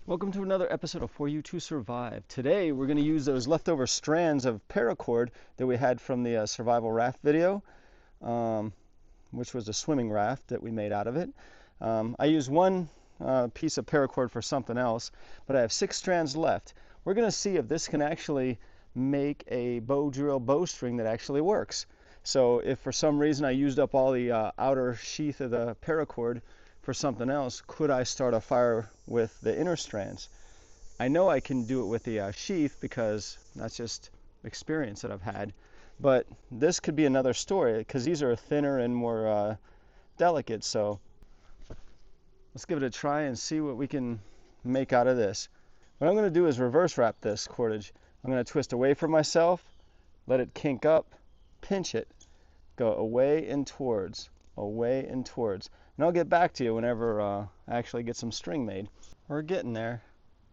Welcome to another episode of For You to Survive. Today we're going to use those leftover strands of paracord that we had from the survival raft video, which was a swimming raft that we made out of it. I used one piece of paracord for something else, but I have 6 strands left. We're going to see if this can actually make a bow drill bowstring that actually works. So if for some reason I used up all the outer sheath of the paracord for something else, could I start a fire with the inner strands? I know I can do it with the sheath because that's just experience that I've had, but this could be another story because these are thinner and more delicate. So let's give it a try and see what we can make out of this. What I'm going to do is reverse wrap this cordage. I'm going to twist away from myself, let it kink up, pinch it, go away and towards, away and towards. And I'll get back to you whenever I actually get some string made. We're getting there.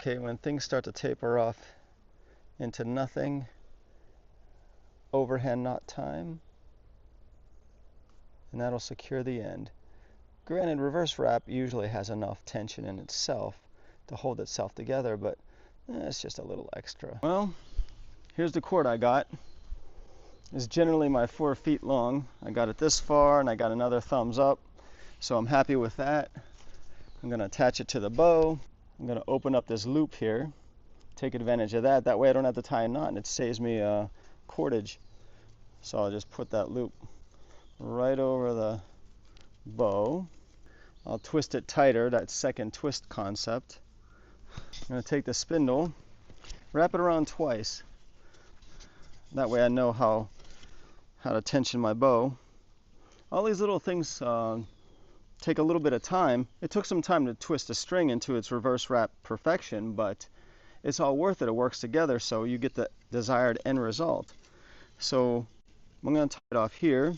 Okay, when things start to taper off into nothing, overhand knot time, and that'll secure the end. Granted, reverse wrap usually has enough tension in itself to hold itself together, but it's just a little extra. Well, here's the cord I got. It's generally my 4 feet long. I got it this far and I got another thumbs up. So I'm happy with that. I'm going to attach it to the bow. I'm going to open up this loop here, take advantage of that. That way I don't have to tie a knot and it saves me cordage. So I'll just put that loop right over the bow. I'll twist it tighter, that second twist concept. I'm going to take the spindle, wrap it around twice. That way I know how to tension my bow. All these little things take a little bit of time. It took some time to twist a string into its reverse wrap perfection, but it's all worth it. It works together so you get the desired end result. So I'm going to tie it off here.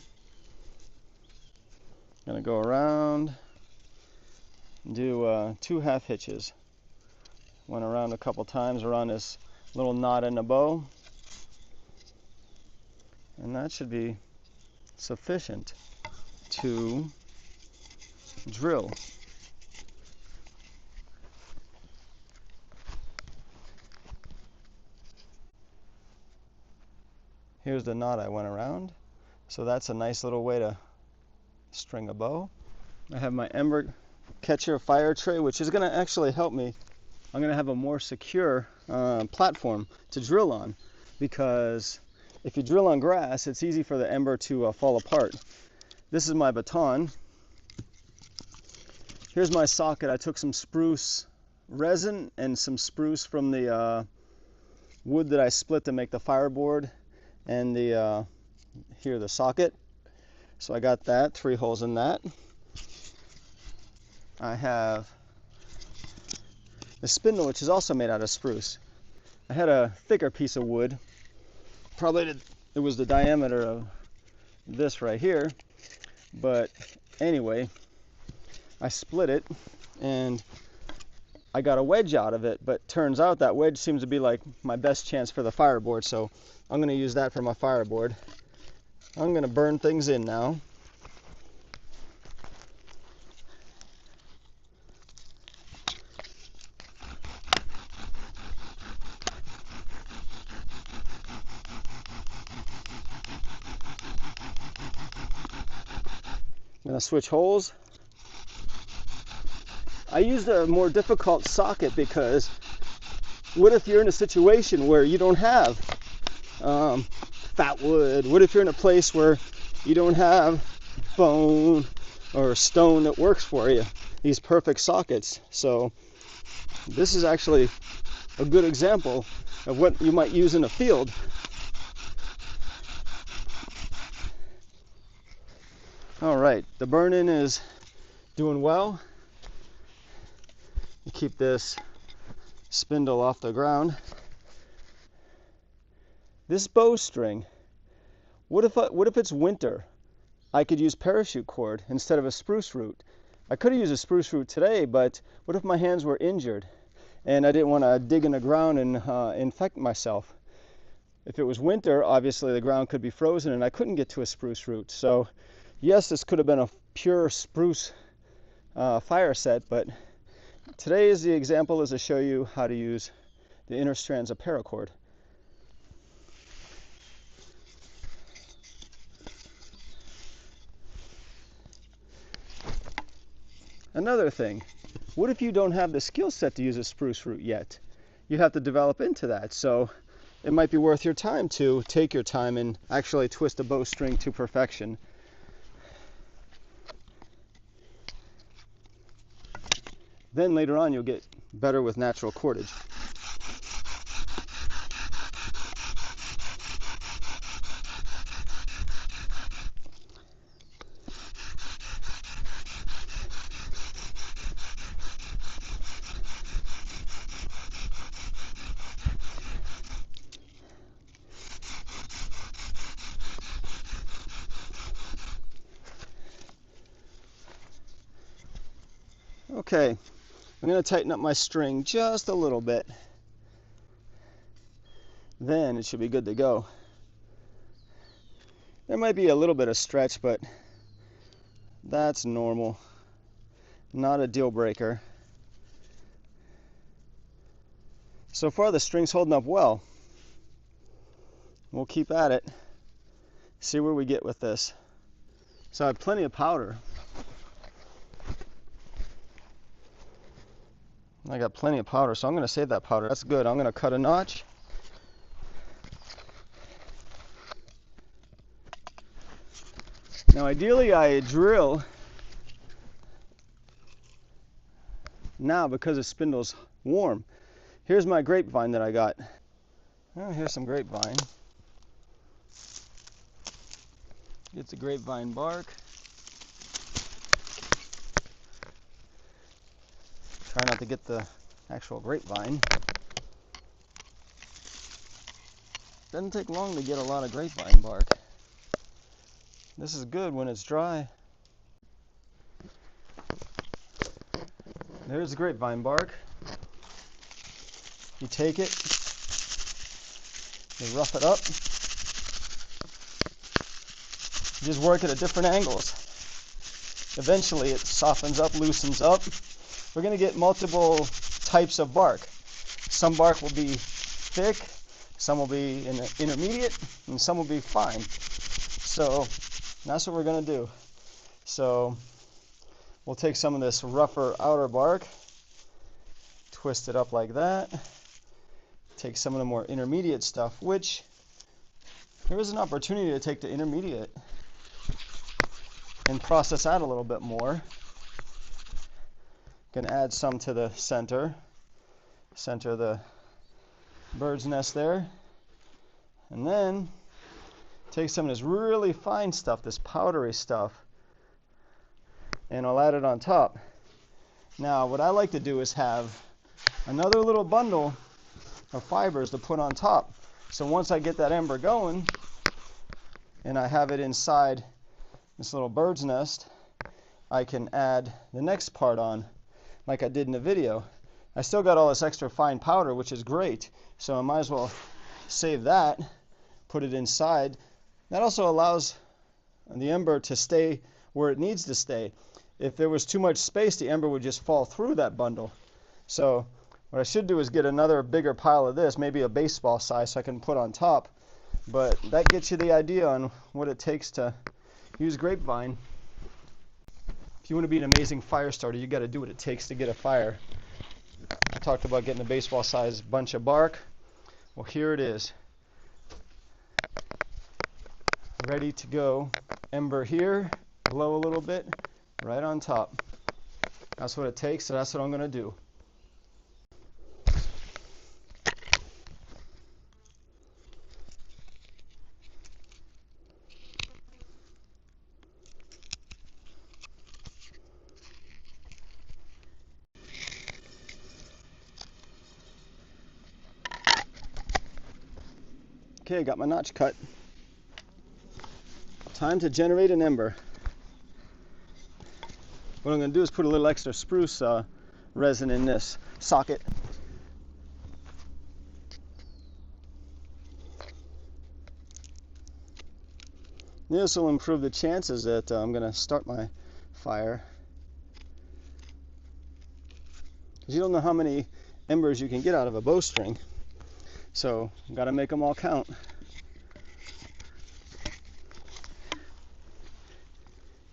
I'm going to go around and do 2 half hitches. Went around a couple times around this little knot in the bow, and that should be sufficient to drill. Here's the knot I went around. So that's a nice little way to string a bow. I have my Ember catcher fire tray, which is going to actually help me. I'm going to have a more secure platform to drill on, because if you drill on grass, it's easy for the ember to fall apart. This is my baton. Here's my socket. I took some spruce resin and some spruce from the wood that I split to make the fireboard, and the socket. So I got that, 3 holes in that. I have the spindle, which is also made out of spruce. I had a thicker piece of wood. Probably it was the diameter of this right here, but anyway, I split it and I got a wedge out of it, but turns out that wedge seems to be like my best chance for the fireboard, so I'm going to use that for my fireboard. I'm going to burn things in now. I'm going to switch holes. I used a more difficult socket because what if you're in a situation where you don't have fat wood? What if you're in a place where you don't have bone or stone that works for you? These perfect sockets. So this is actually a good example of what you might use in a field. All right, the burn-in is doing well. Keep this spindle off the ground. This bowstring, what if it's winter? I could use parachute cord instead of a spruce root. I could have used a spruce root today, but what if my hands were injured and I didn't want to dig in the ground and infect myself? If it was winter, obviously the ground could be frozen and I couldn't get to a spruce root. So yes, this could have been a pure spruce fire set, but Today's the example is to show you how to use the inner strands of paracord. Another thing, what if you don't have the skill set to use a spruce root yet? You have to develop into that, so it might be worth your time to take your time and actually twist a bowstring to perfection. Then later on you'll get better with natural cordage. Okay, I'm going to tighten up my string just a little bit. Then it should be good to go. There might be a little bit of stretch, but that's normal. Not a deal breaker. So far the string's holding up well. We'll keep at it. See where we get with this. So I have plenty of powder. I got plenty of powder, so I'm going to save that powder. That's good. I'm going to cut a notch. Now ideally I drill now because the spindle's warm. Here's my grapevine that I got. Well, here's some grapevine. Get the grapevine bark. Try not to get the actual grapevine. Doesn't take long to get a lot of grapevine bark. This is good when it's dry. There's the grapevine bark. You take it, you rough it up. You just work it at different angles. Eventually it softens up, loosens up. We're going to get multiple types of bark. Some bark will be thick, some will be intermediate, and some will be fine. So that's what we're going to do. So we'll take some of this rougher outer bark, twist it up like that, take some of the more intermediate stuff, which there is an opportunity to take the intermediate and process that a little bit more. Gonna add some to the center of the bird's nest there, and then take some of this really fine stuff, this powdery stuff, and I'll add it on top. Now what I like to do is have another little bundle of fibers to put on top. So once I get that ember going and I have it inside this little bird's nest, I can add the next part on like I did in the video. I still got all this extra fine powder, which is great, so I might as well save that, put it inside. That also allows the ember to stay where it needs to stay. If there was too much space, the ember would just fall through that bundle. So what I should do is get another bigger pile of this, maybe a baseball size, so I can put on top. But that gets you the idea on what it takes to use grapevine. If you want to be an amazing fire starter, you got to do what it takes to get a fire. I talked about getting a baseball sized bunch of bark. Well, here it is. Ready to go. Ember here, blow a little bit, right on top. That's what it takes, so that's what I'm going to do. Okay, got my notch cut. Time to generate an ember. What I'm going to do is put a little extra spruce resin in this socket. This will improve the chances that I'm going to start my fire. because you don't know how many embers you can get out of a bowstring. So you got to make them all count.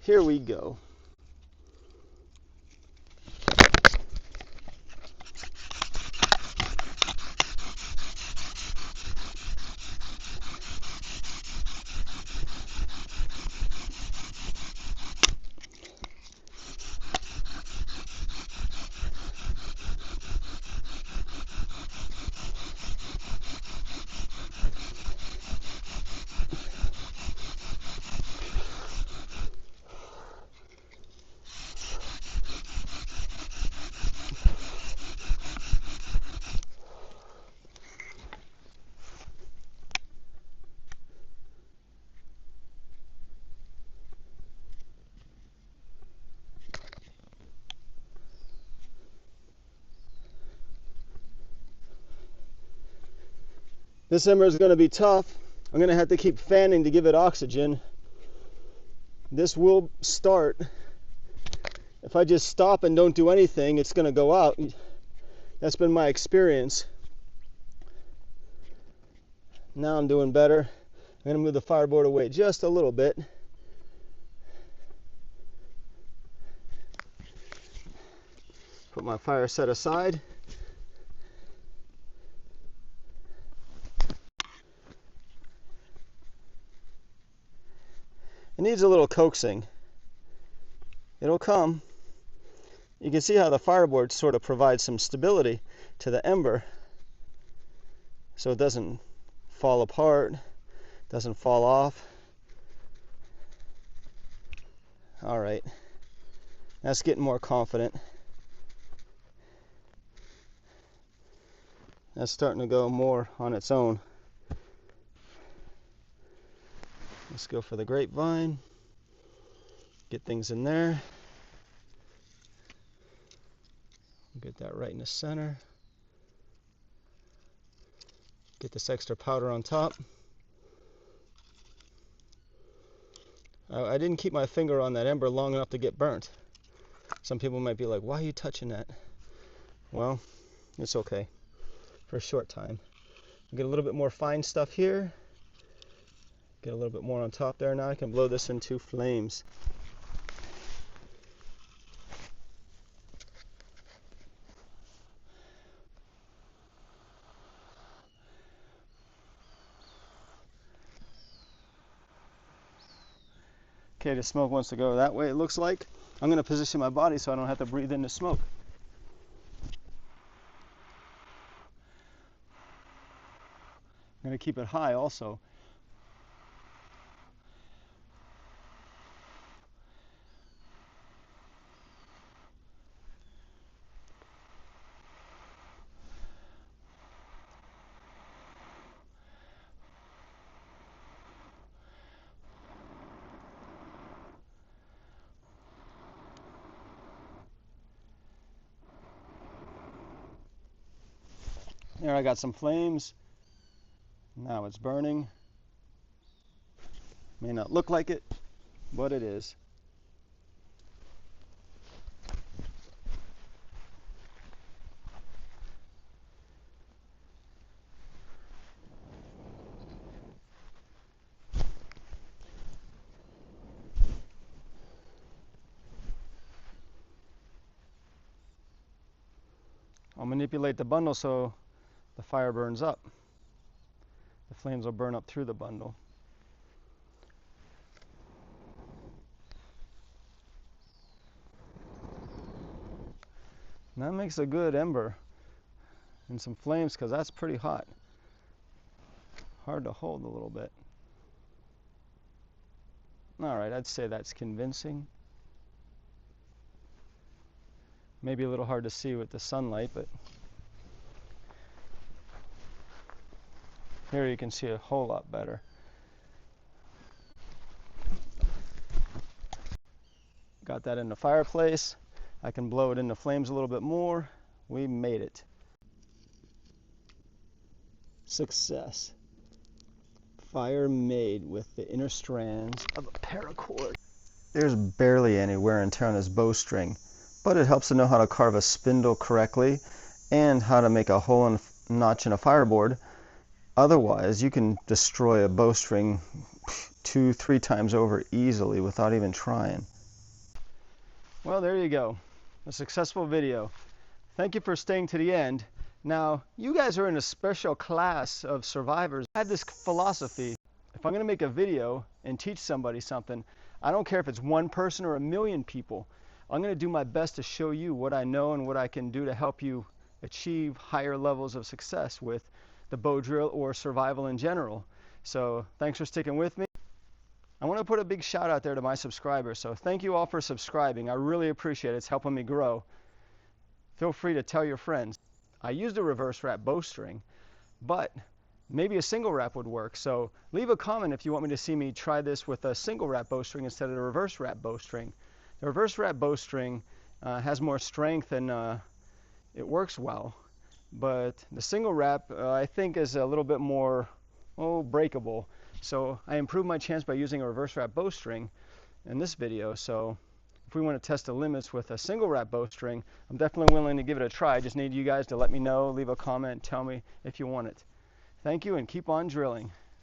Here we go. This ember is going to be tough. I'm going to have to keep fanning to give it oxygen. This will start. If I just stop and don't do anything, it's going to go out. That's been my experience. Now I'm doing better. I'm going to move the fireboard away just a little bit. Put my fire set aside. It needs a little coaxing. It'll come. You can see how the fireboard sort of provides some stability to the ember, so it doesn't fall apart, doesn't fall off. All right, that's getting more confident. That's starting to go more on its own. Let's go for the grapevine. Get things in there. Get that right in the center. Get this extra powder on top. I didn't keep my finger on that ember long enough to get burnt. Some people might be like, why are you touching that? Well, it's okay for a short time. Get a little bit more fine stuff here. Get a little bit more on top there. Now I can blow this into flames. Okay, the smoke wants to go that way, it looks like. I'm going to position my body so I don't have to breathe in the smoke. I'm going to keep it high also. There, I got some flames. Now it's burning. May not look like it, but it is. I'll manipulate the bundle so the fire burns up. The flames will burn up through the bundle. And that makes a good ember and some flames, because that's pretty hot. Hard to hold a little bit. All right, I'd say that's convincing. Maybe a little hard to see with the sunlight, but here you can see a whole lot better. Got that in the fireplace. I can blow it into flames a little bit more. We made it. Success. Fire made with the inner strands of a paracord. There's barely any wear and tear on this bowstring, but it helps to know how to carve a spindle correctly and how to make a hole and notch in a fireboard. Otherwise, you can destroy a bowstring 2-3 times over easily without even trying. Well, there you go. A successful video. Thank you for staying to the end. Now, you guys are in a special class of survivors. I had this philosophy. If I'm going to make a video and teach somebody something, I don't care if it's one person or 1,000,000 people. I'm going to do my best to show you what I know and what I can do to help you achieve higher levels of success with the bow drill or survival in general. So thanks for sticking with me. I want to put a big shout out there to my subscribers. So thank you all for subscribing. I really appreciate it. It's helping me grow. Feel free to tell your friends. I used a reverse wrap bowstring, but maybe a single wrap would work. So leave a comment if you want me to see me try this with a single wrap bowstring instead of the reverse wrap bowstring. The reverse wrap bowstring has more strength and it works well, but the single wrap I think is a little bit more breakable. So I improved my chance by using a reverse wrap bowstring in this video. So if we want to test the limits with a single wrap bowstring, I'm definitely willing to give it a try. I just need you guys to let me know, leave a comment, tell me if you want it. Thank you, and keep on drilling.